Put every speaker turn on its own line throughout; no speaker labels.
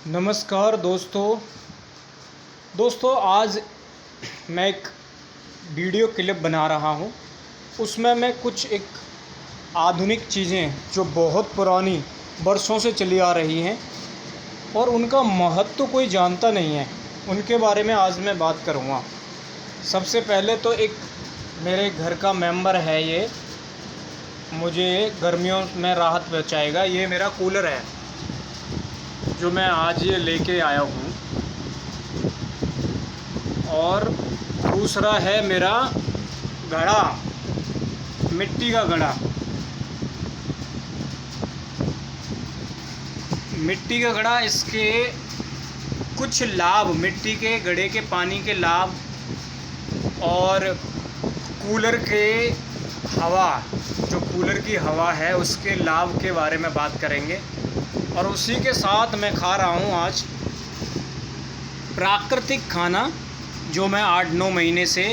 नमस्कार दोस्तों आज मैं एक वीडियो क्लिप बना रहा हूँ। उसमें मैं कुछ एक आधुनिक चीज़ें जो बहुत पुरानी वर्षों से चली आ रही हैं और उनका महत्व कोई जानता नहीं है, उनके बारे में आज मैं बात करूँगा। सबसे पहले तो एक मेरे घर का मेंबर है, ये मुझे गर्मियों में राहत पहुँचाएगा। ये मेरा कूलर है जो मैं आज ये लेके आया हूँ। और दूसरा है मेरा घड़ा, मिट्टी का घड़ा। मिट्टी का घड़ा, इसके कुछ लाभ, मिट्टी के घड़े के पानी के लाभ और कूलर के हवा, जो कूलर की हवा है उसके लाभ के बारे में बात करेंगे। और उसी के साथ मैं खा रहा हूँ आज प्राकृतिक खाना, जो मैं 8-9 महीने से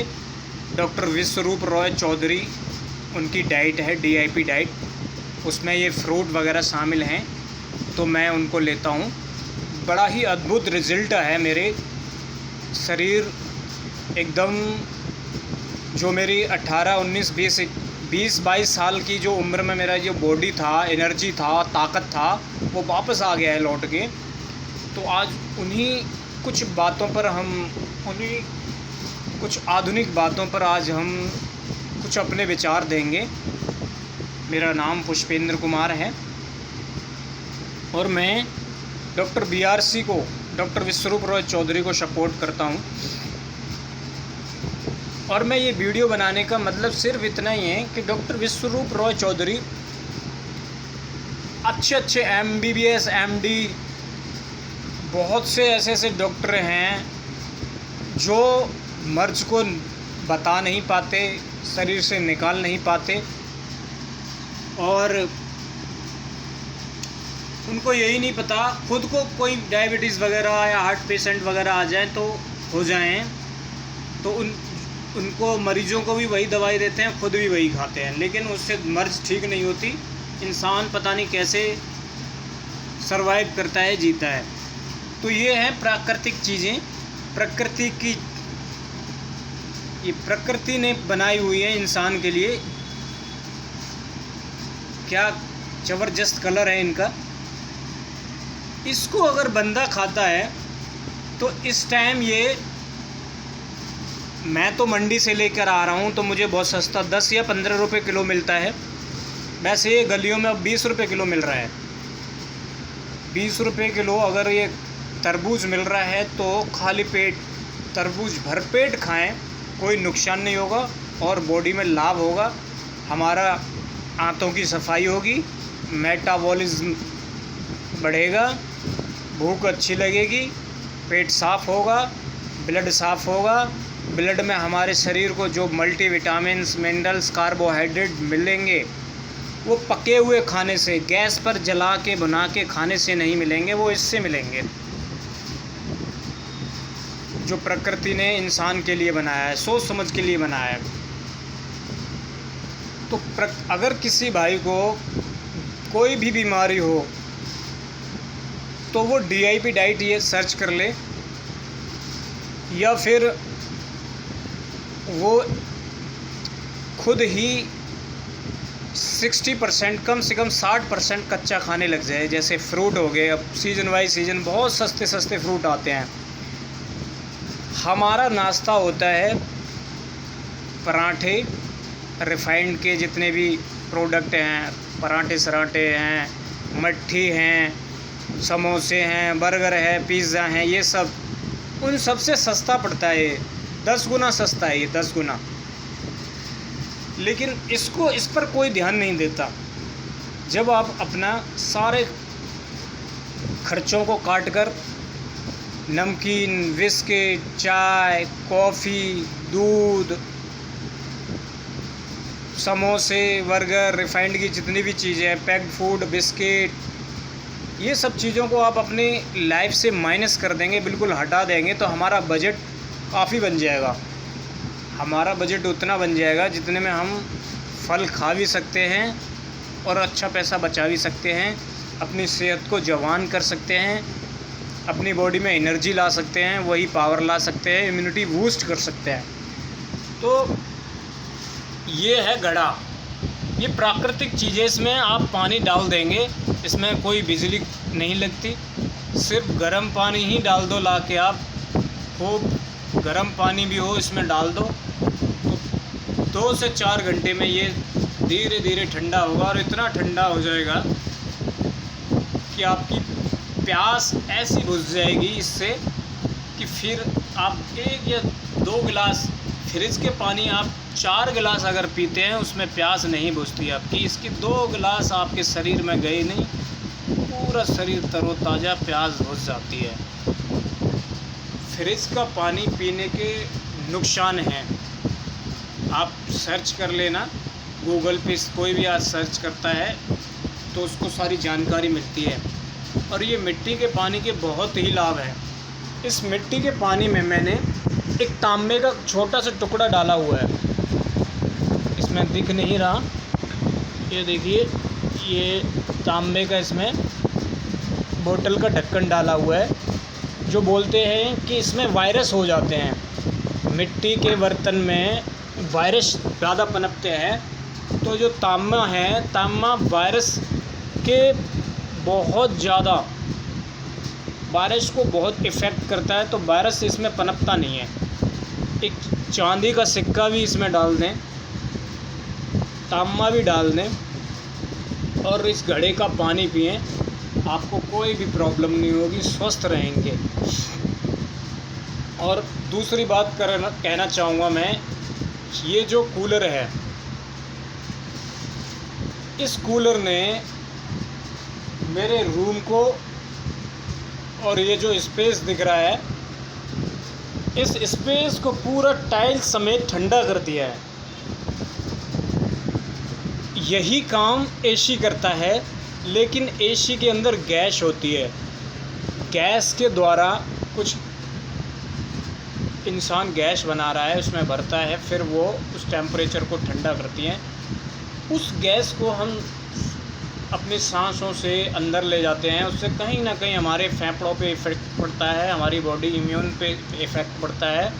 डॉक्टर विश्वरूप रॉय चौधरी, उनकी डाइट है DIP डाइट, उसमें ये फ्रूट वगैरह शामिल हैं, तो मैं उनको लेता हूँ। बड़ा ही अद्भुत रिज़ल्ट है। मेरे शरीर एकदम, जो मेरी 18, 19, 20-22 साल की जो उम्र में मेरा जो बॉडी था, एनर्जी था, ताकत था, वो वापस आ गया है लौट के। तो आज उन्हीं कुछ बातों पर उन्हीं कुछ आधुनिक बातों पर आज हम कुछ अपने विचार देंगे। मेरा नाम पुष्पेंद्र कुमार है और मैं डॉक्टर BRC को, डॉक्टर विश्वरूप रॉय चौधरी को सपोर्ट करता हूँ। और मैं ये वीडियो बनाने का मतलब सिर्फ इतना ही है कि डॉक्टर विश्वरूप रॉय चौधरी अच्छे MBBS MD, बहुत से ऐसे डॉक्टर हैं जो मर्ज को बता नहीं पाते, शरीर से निकाल नहीं पाते, और उनको यही नहीं पता, खुद को कोई डायबिटीज़ वगैरह या हार्ट पेशेंट वगैरह आ जाए तो हो जाएं, तो उनको मरीजों को भी वही दवाई देते हैं, खुद भी वही खाते हैं, लेकिन उससे मर्ज ठीक नहीं होती। इंसान पता नहीं कैसे सरवाइव करता है, जीता है। तो ये है प्राकृतिक चीज़ें, प्रकृति की, ये प्रकृति ने बनाई हुई है इंसान के लिए। क्या ज़बरदस्त कलर है इनका। इसको अगर बंदा खाता है तो इस टाइम, ये मैं तो मंडी से लेकर आ रहा हूँ तो मुझे बहुत सस्ता 10 या 15 रुपये किलो मिलता है। वैसे ये गलियों में अब 20 रुपये किलो मिल रहा है। 20 रुपये किलो अगर ये तरबूज मिल रहा है तो खाली पेट तरबूज भरपेट खाएं, कोई नुकसान नहीं होगा और बॉडी में लाभ होगा। हमारा आंतों की सफाई होगी, मेटाबॉलिज्म बढ़ेगा, भूख अच्छी लगेगी, पेट साफ़ होगा, ब्लड साफ़ होगा। ब्लड में हमारे शरीर को जो मल्टीविटामिन्स, मिनरल्स, कार्बोहाइड्रेट मिलेंगे, वो पके हुए खाने से, गैस पर जला के बना के खाने से नहीं मिलेंगे, वो इससे मिलेंगे, जो प्रकृति ने इंसान के लिए बनाया है, सोच समझ के लिए बनाया है। तो अगर किसी भाई को कोई भी बीमारी हो तो वो DIP डाइट ये सर्च कर ले, या फिर वो खुद ही 60%, कम से कम 60% कच्चा खाने लग जाए। जैसे फ्रूट हो गए, अब सीज़न वाइज सीज़न बहुत सस्ते फ्रूट आते हैं। हमारा नाश्ता होता है पराठे, रिफाइंड के जितने भी प्रोडक्ट हैं, पराठे सराठे हैं, मट्ठी हैं, समोसे हैं, बर्गर है, पिज़्ज़ा हैं, ये सब उन सब से सस्ता पड़ता है। 10 गुना सस्ता है ये, 10 गुना। लेकिन इस पर कोई ध्यान नहीं देता। जब आप अपना सारे खर्चों को काट कर नमकीन, बिस्किट, चाय, कॉफ़ी, दूध, समोसे, बर्गर, रिफाइंड की जितनी भी चीज़ें हैं, पैक्ड फूड, बिस्किट, ये सब चीज़ों को आप अपनी लाइफ से माइनस कर देंगे, बिल्कुल हटा देंगे, तो हमारा बजट काफ़ी बन जाएगा। हमारा बजट उतना बन जाएगा जितने में हम फल खा भी सकते हैं और अच्छा पैसा बचा भी सकते हैं, अपनी सेहत को जवान कर सकते हैं अपनी बॉडी में एनर्जी ला सकते हैं, वही पावर ला सकते हैं, इम्यूनिटी बूस्ट कर सकते हैं। तो ये है घड़ा, ये प्राकृतिक चीज़ें, इसमें आप पानी डाल देंगे, इसमें कोई बिजली नहीं लगती, सिर्फ गर्म पानी ही डाल दो ला के आप, खूब गर्म पानी भी हो इसमें डाल दो, तो 2 से 4 घंटे में ये धीरे धीरे ठंडा होगा और इतना ठंडा हो जाएगा कि आपकी प्यास ऐसी बुझ जाएगी इससे कि फिर आप 1 या 2 गिलास फ्रिज के पानी आप 4 गिलास अगर पीते हैं उसमें प्यास नहीं बुझती आपकी। इसकी 2 गिलास आपके शरीर में गए नहीं, पूरा शरीर तरोताज़ा, प्यास बुझ जाती है। फ्रिज का पानी पीने के नुकसान हैं, आप सर्च कर लेना गूगल पे, कोई भी आज सर्च करता है तो उसको सारी जानकारी मिलती है। और ये मिट्टी के पानी के बहुत ही लाभ हैं। इस मिट्टी के पानी में मैंने एक तांबे का छोटा सा टुकड़ा डाला हुआ है, इसमें दिख नहीं रहा, ये देखिए, ये तांबे का इसमें बोतल का ढक्कन डाला हुआ है। जो बोलते हैं कि इसमें वायरस हो जाते हैं, मिट्टी के बर्तन में वायरस ज़्यादा पनपते हैं, तो जो तांबा है, तांबा वायरस के बहुत ज़्यादा, वायरस को बहुत इफ़ेक्ट करता है, तो वायरस इसमें पनपता नहीं है। एक चांदी का सिक्का भी इसमें डाल दें, तांबा भी डाल दें और इस घड़े का पानी पिएं, आपको कोई भी प्रॉब्लम नहीं होगी, स्वस्थ रहेंगे। और दूसरी बात कहना चाहूँगा मैं, ये जो कूलर है, इस कूलर ने मेरे रूम को, और ये जो स्पेस दिख रहा है, इस स्पेस को पूरा टाइल्स समेत ठंडा कर दिया है। यही काम एसी करता है, लेकिन एसी के अंदर गैस होती है, गैस के द्वारा कुछ इंसान गैस बना रहा है, उसमें भरता है, फिर वो उस टेम्परेचर को ठंडा करती हैं। उस गैस को हम अपनी सांसों से अंदर ले जाते हैं, उससे कहीं ना कहीं हमारे फेफड़ों पे इफ़ेक्ट पड़ता है, हमारी बॉडी इम्यून पे इफ़ेक्ट पड़ता है।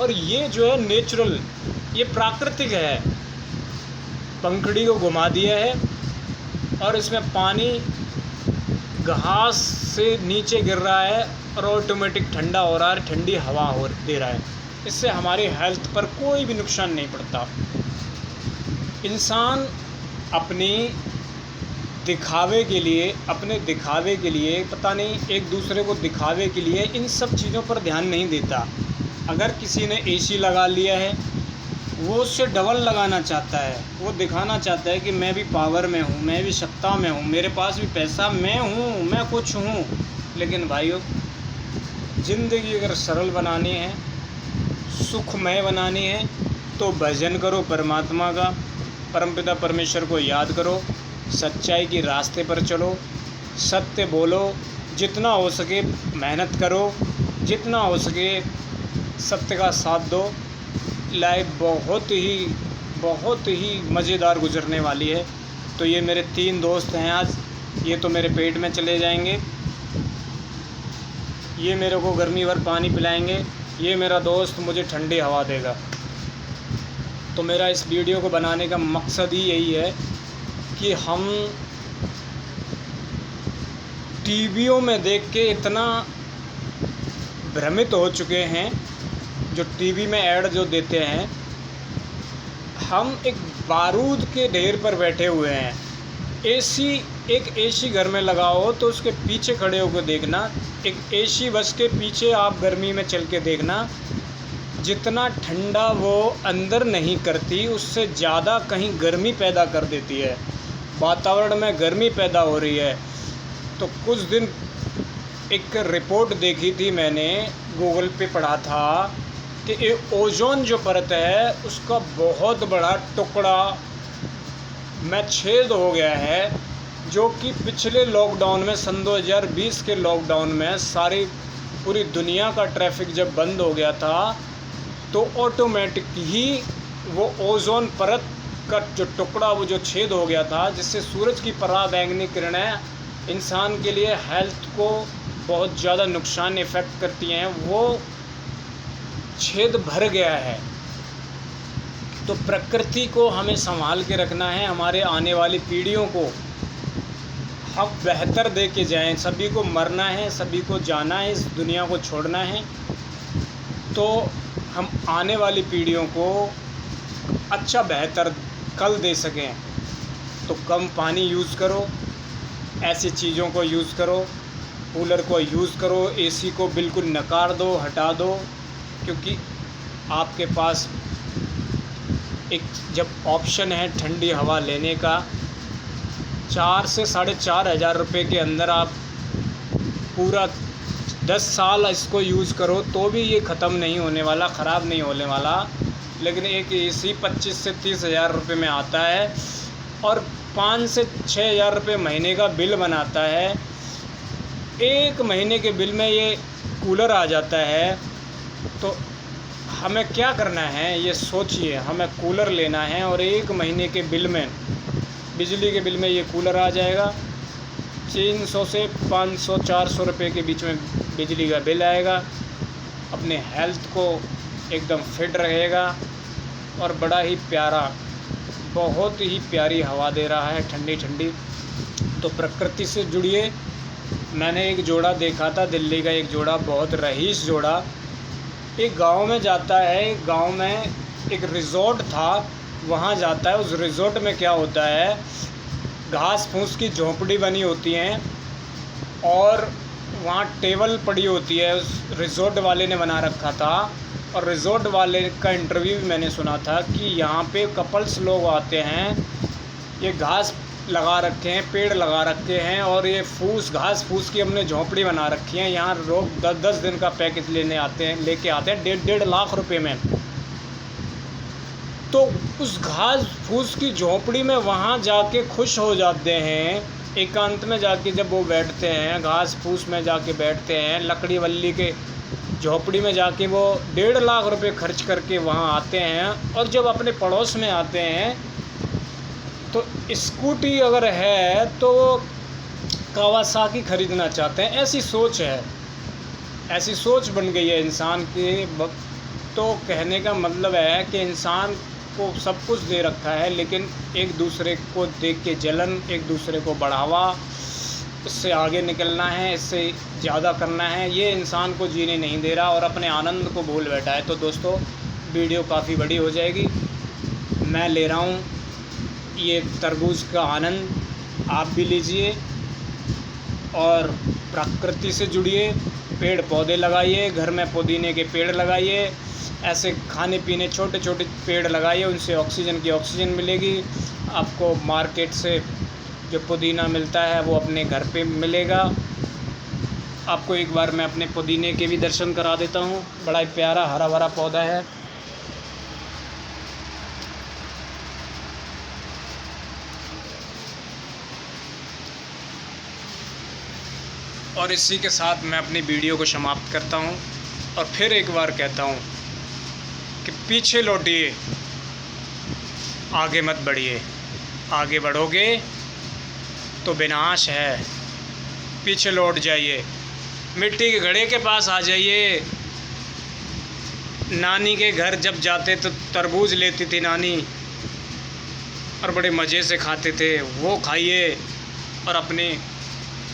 और ये जो है नेचुरल, ये प्राकृतिक है, पंखुड़ी को घुमा दिया है और इसमें पानी घास से नीचे गिर रहा है और ऑटोमेटिक ठंडा हो रहा है, ठंडी हवा दे रहा है। इससे हमारी हेल्थ पर कोई भी नुकसान नहीं पड़ता। इंसान अपने दिखावे के लिए पता नहीं, एक दूसरे को दिखावे के लिए इन सब चीज़ों पर ध्यान नहीं देता। अगर किसी ने एसी लगा लिया है, वो उससे डबल लगाना चाहता है, वो दिखाना चाहता है कि मैं भी पावर में हूँ, मैं भी सत्ता में हूँ, मेरे पास भी पैसा, मैं हूँ, मैं कुछ हूँ। लेकिन भाइयों, ज़िंदगी अगर सरल बनानी है, सुखमय बनानी है, तो भजन करो परमात्मा का, परमपिता परमेश्वर को याद करो, सच्चाई की रास्ते पर चलो, सत्य बोलो, जितना हो सके मेहनत करो, जितना हो सके सत्य का साथ दो। लाइफ बहुत ही मज़ेदार गुजरने वाली है। तो ये मेरे 3 दोस्त हैं आज, ये तो मेरे पेट में चले जाएंगे, ये मेरे को गर्मी भर पानी पिलाएंगे, ये मेरा दोस्त मुझे ठंडी हवा देगा। तो मेरा इस वीडियो को बनाने का मकसद ही यही है कि हम टीवियों में देख के इतना भ्रमित हो चुके हैं, जो टीवी में ऐड जो देते हैं, हम एक बारूद के ढेर पर बैठे हुए हैं। एक एसी घर में लगाओ तो उसके पीछे खड़े होकर देखना, एक एसी बस के पीछे आप गर्मी में चल के देखना, जितना ठंडा वो अंदर नहीं करती, उससे ज़्यादा कहीं गर्मी पैदा कर देती है। वातावरण में गर्मी पैदा हो रही है। तो कुछ दिन एक रिपोर्ट देखी थी मैंने, गूगल पे पढ़ा था कि ये ओजोन जो परत है, उसका बहुत बड़ा टुकड़ा में छेद हो गया है, जो कि पिछले लॉकडाउन में, सन 2020 के लॉकडाउन में, पूरी दुनिया का ट्रैफिक जब बंद हो गया था, तो ऑटोमेटिक ही वो ओजोन परत का जो टुकड़ा, वो जो छेद हो गया था, जिससे सूरज की पराबैंगनी किरणें इंसान के लिए हेल्थ को बहुत ज़्यादा नुकसान इफ़ेक्ट करती हैं, वो छेद भर गया है। तो प्रकृति को हमें संभाल के रखना है, हमारे आने वाली पीढ़ियों को हम बेहतर दे के जाएँ। सभी को मरना है, सभी को जाना है, इस दुनिया को छोड़ना है। तो हम आने वाली पीढ़ियों को अच्छा बेहतर कल दे सकें। तो कम पानी यूज़ करो, ऐसी चीज़ों को यूज़ करो, कूलर को यूज़ करो, एसी को बिल्कुल नकार दो, हटा दो। क्योंकि आपके पास एक जब ऑप्शन है ठंडी हवा लेने का, 4 से 4,500 रुपये के अंदर आप पूरा 10 साल इसको यूज़ करो तो भी ये ख़त्म नहीं होने वाला, ख़राब नहीं होने वाला। लेकिन एक एसी 25 से 30,000 रुपये में आता है और 5 से 6,000 रुपये महीने का बिल बनाता है। एक महीने के बिल में ये कूलर आ जाता है। तो हमें क्या करना है ये सोचिए, हमें कूलर लेना है और एक महीने के बिल में, बिजली के बिल में ये कूलर आ जाएगा। 300 से 500 400 रुपये के बीच में बिजली का बिल आएगा। अपने हेल्थ को एकदम फिट रहेगा और बड़ा ही प्यारा, बहुत ही प्यारी हवा दे रहा है, ठंडी ठंडी। तो प्रकृति से जुड़िए। मैंने एक जोड़ा देखा था, दिल्ली का एक जोड़ा, बहुत रईस जोड़ा, एक गांव में जाता है। एक गांव में एक रिज़ॉर्ट था, वहाँ जाता है। उस रिज़ॉर्ट में क्या होता है, घास फूस की झोंपड़ी बनी होती हैं और वहाँ टेबल पड़ी होती है। उस रिज़ॉर्ट वाले ने बना रखा था और रिज़ॉर्ट वाले का इंटरव्यू भी मैंने सुना था कि यहाँ पे कपल्स लोग आते हैं, ये घास लगा रखे हैं, पेड़ लगा रखे हैं और ये घास फूस की हमने झोंपड़ी बना रखी है। यहाँ लोग 10-10 दिन का पैकेज लेके आते हैं 1.5 लाख रुपए में। तो उस घास फूस की झोंपड़ी में वहाँ जाके खुश हो जाते हैं। एकांत में जाके जब वो बैठते हैं, घास फूस में जाके बैठते हैं, लकड़ी वल्ली के झोंपड़ी में जाके वो 1.5 लाख रुपए खर्च करके वहाँ आते हैं। और जब अपने पड़ोस में आते हैं तो स्कूटी अगर है तो कावासाकी ख़रीदना चाहते हैं। ऐसी सोच है, ऐसी सोच बन गई है इंसान की। तो कहने का मतलब है कि इंसान को सब कुछ दे रखा है, लेकिन एक दूसरे को देख के जलन, एक दूसरे को बढ़ावा, इससे आगे निकलना है, इससे ज़्यादा करना है, ये इंसान को जीने नहीं दे रहा और अपने आनंद को भूल बैठा है। तो दोस्तों, वीडियो काफ़ी बड़ी हो जाएगी। मैं ले रहा हूँ ये तरबूज का आनंद, आप भी लीजिए और प्रकृति से जुड़िए। पेड़ पौधे लगाइए, घर में पुदीने के पेड़ लगाइए, ऐसे खाने पीने छोटे छोटे पेड़ लगाइए, उनसे ऑक्सीजन की ऑक्सीजन मिलेगी आपको। मार्केट से जो पुदीना मिलता है वो अपने घर पे मिलेगा आपको। एक बार मैं अपने पुदीने के भी दर्शन करा देता हूँ। बड़ा ही प्यारा हरा भरा पौधा है। और इसी के साथ मैं अपनी वीडियो को समाप्त करता हूँ और फिर एक बार कहता हूँ कि पीछे लौटिए, आगे मत बढ़िए। आगे बढ़ोगे तो विनाश है, पीछे लौट जाइए। मिट्टी के घड़े के पास आ जाइए। नानी के घर जब जाते तो तरबूज लेती थी नानी और बड़े मज़े से खाते थे, वो खाइए और अपने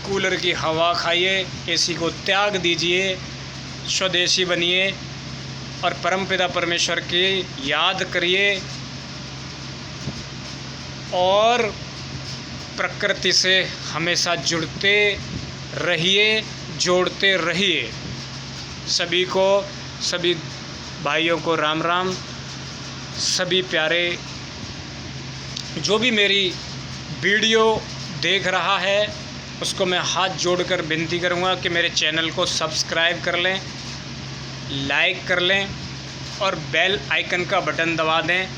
कूलर की हवा खाइए। एसी को त्याग दीजिए, स्वदेशी बनिए और परमपिता परमेश्वर की याद करिए और प्रकृति से हमेशा जुड़ते रहिए, जोड़ते रहिए। सभी को, सभी भाइयों को राम राम। सभी प्यारे, जो भी मेरी वीडियो देख रहा है उसको मैं हाथ जोड़कर विनती करूंगा कि मेरे चैनल को सब्सक्राइब कर लें, लाइक कर लें और बेल आइकन का बटन दबा दें,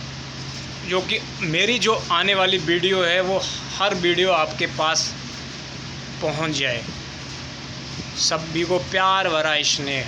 जो कि मेरी जो आने वाली वीडियो है वो हर वीडियो आपके पास पहुंच जाए। सभी को प्यार भरा स्नेह।